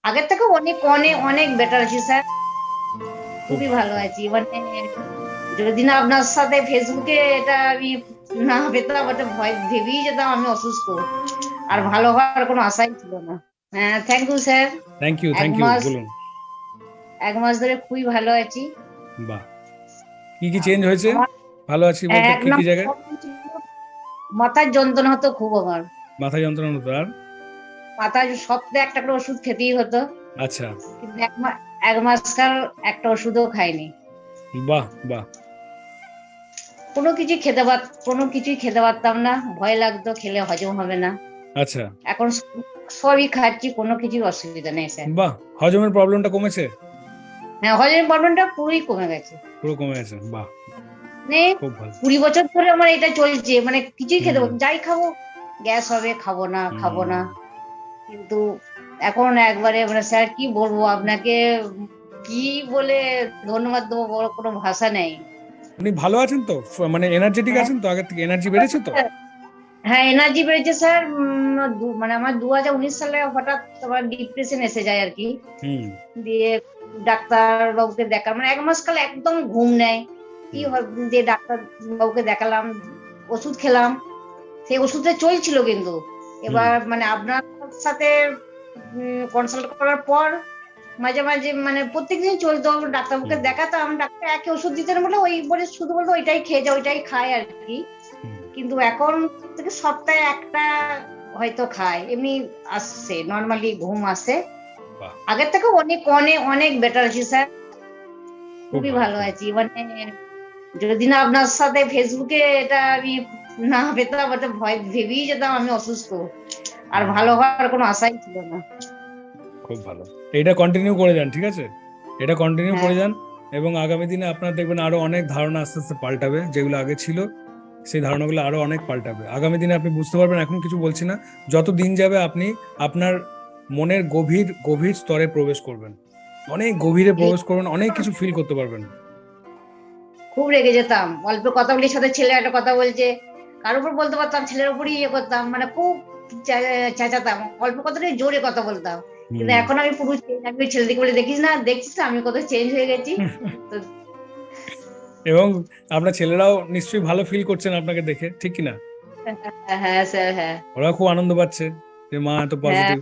আগের থেকে অনেক অনেক অনেক বেটার আছি স্যার। খুব খুবই ভালো, ভালো খুব আছি মানে যদি না আপনার সাথে ফেসবুকে এটা আমি না পেতাম, এটা ভয় ভেবেই যেতাম আমি অসুস্থ। আর হুম। ভালো হওয়ার কোনো আশাই ছিল না। হ্যাঁ, thank you sir. Thank you, এক থ্যাংক ইউ, মাস বলুন। 1 মাস ধরে খুবই ভালো আছি। বাহ, কি কি চেঞ্জ হয়েছে? আমার ভালো আছি বলতে এক কি কি নম্বর জায়গায়? প্রবলেম ছিল, মাথার যন্ত্রণা হতো খুব আমার। মাথা যন্ত্রণা হতো আর? মাথায় সপ্তাহে একটা করে ওষুধ খেতেই হতো। আচ্ছা। কিন্তু 1 মাস কাল একটা ওষুধও খাইনি। বাহ, বাহ। কোনো কিছুই খেতে পারতাম না, ভয় লাগতো খেলে হজম হবে না। আচ্ছা। এখন সবই খাচ্ছি, কোনো কিছুর অসুবিধা নেই স্যার। বাহ, হজমের প্রবলেমটা কমেছে? হ্যাঁ, হজমের প্রবলেমটা পুরোই কমে গেছে। পুরো কমে গেছে, বাহ। মানে খুব ভালো। 20 বছর ধরে আমার এটা চলছে, মানে কিছুই খেতে হুম, যাই খাবো গ্যাস হবে, খাবো না খাবো হুম। না। কিন্তু এখন একবারে মানে স্যার কি বলবো আপনাকে, কি বলে ধন্যবাদ দেবো, বড় কোনো ভাষা নেই। আপনি ভালো আছেন তো? মানে এনার্জেটিক হ্যাঁ আছেন তো? আগের থেকে এনার্জি বেড়েছে তো? হ্যাঁ, এনার্জি বেড়েছে স্যার। মানে আমার 2019 সালে হঠাৎ আমার ডিপ্রেশন এসে যায় আর কি। হুম, দিয়ে ডাক্তার বাবুকে দেখা, মানে 1 মাস কাল একদম ঘুম নেই। কি হুম, হয়, দিয়ে ডাক্তার বাবুকে দেখালাম, ওষুধ খেলাম। সেই ওষুধটা চলছিল কিন্তু হুম, এবার মানে আপনার সাথে কনসাল্ট করার পর মাঝে মাঝে মানে প্রত্যেকদিন চলতো, ডাক্তারবাবুকে হুম, দেখাতাম, ডাক্তার একই ওষুধ দিতেন বলে ওই বলে শুধু বলতো ওইটাই খেয়ে যাও, ওইটাই খায় আর কি। হুম। কিন্তু এখন থেকে সপ্তাহে একটা হয়তো খায়, এমনি আসছে, নর্মালি ঘুম আসে। বাহ, আগের থেকে অনেক অনেক অনেক বেটার আছি স্যার। খুব খুবই ভালো, ভালো খুব। আছি মানে যদি না আপনার সাথে ফেসবুকে এটা আমি না পেতাম, এটা ভয় ভেবেই যেতাম আমি অসুস্থ। আর হুম, ভালো হওয়ার কোনো আশাই ছিল না। খুব ভালো। এটা কন্টিনিউ করে যান, ঠিক আছে? এটা কন্টিনিউ হ্যাঁ করে যান। এবং আগামী দিনে আপনার দেখবেন আরো অনেক ধারণা আস্তে আস্তে পাল্টাবে, যেগুলো আগে ছিল সেই ধারণাগুলো আরো অনেক পাল্টাবে আগামী দিনে। আপনি বুঝতে পারবেন, এখন কিছু বলছি না, যত দিন যাবে আপনি আপনার মনের গভীর গভীর স্তরে প্রবেশ করবেন, অনেক গভীরে এই প্রবেশ করবেন, অনেক কিছু ফিল করতে পারবেন। খুব রেগে যেতাম, অল্প কথা বলি সাথে ছেলে একটা কথা বলছে, কার উপর বলতে পারতাম, ছেলের উপরই ইয়ে করতাম, মানে খুব চেঁচাতাম, অল্প কথাটাই জোরে কথা বলতাম। কিন্তু হুম। এখন আমি পুরো চেঞ্জ, আমি ওই ছেলেদিকে বলে দেখিস না, দেখছিস না আমি কত চেঞ্জ হয়ে গেছি। তো এবং আপনার ছেলেরাও নিশ্চয়ই ভালো ফিল করছেন আপনাকে দেখে, ঠিক কি না? হ্যাঁ হ্যাঁ স্যার, হ্যাঁ ওরা খুব আনন্দ পাচ্ছে যে মা এত হ্যাঁ। পজিটিভ।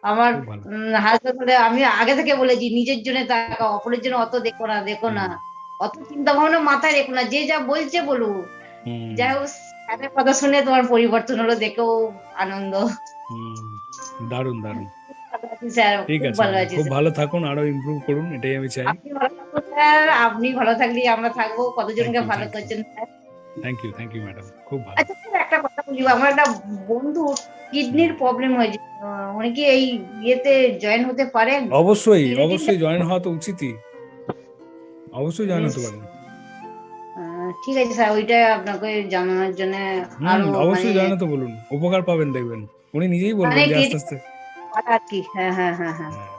আমার খুব ভালো। হাজবেন্ড বলে, আমি আগে থেকে বলেছি নিজের জন্য তাকাও, অপরের জন্য অত দেখো না, দেখো না, হুম, অত চিন্তা ভাবনা মাথায় রেখো না, যে যা বলছে বলুক। হুম, যাই হোক, স্যারের কথা শুনে তোমার পরিবর্তন হলো, দেখেও আনন্দ। হুম। দারুণ, দারুণ। ভালো আছি স্যার, ঠিক খুব আছে ভালো ম্যাডাম, আছি খুব স্যার। ভালো থাকুন, আরো ইমপ্রুভ করুন, এটাই আমি চাই। আপনি ভালো থাকুন স্যার, আপনি ভালো থাকলে আমরা থাকবো, থ্যাংক কতজনকে ইউ, ভালো থ্যাংক ইউ, করছেন sir. Thank you, thank you madam, খুব ভালো। আচ্ছা স্যার, একটা কথা বলি, আমার একটা বন্ধু হুম। কিডনির প্রবলেম হয়েছে, উনি কি এই ইয়েতে জয়েন হতে পারেন? অবশ্যই, কি রুটিনটা? অবশ্যই জয়েন হওয়া তো উচিতই। অবশ্যই জয়েন হতে পারেন। ঠিক আছে স্যার, ওইটা আপনাকে জানানোর জন্য। হুম, আরো মানে অবশ্যই জয়েন হতে বলুন, উপকার পাবেন দেখবেন। উনি নিজেই মানে বলবেন যে আস্তে ট্রিটমেন্ট আস্তে। আর কি। হ্যাঁ হ্যাঁ হ্যাঁ হ্যাঁ। হ্যাঁ,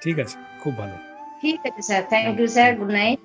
ঠিক আছে, খুব ভালো। ঠিক আছে sir, thank thank you you, sir, thank good you. Night.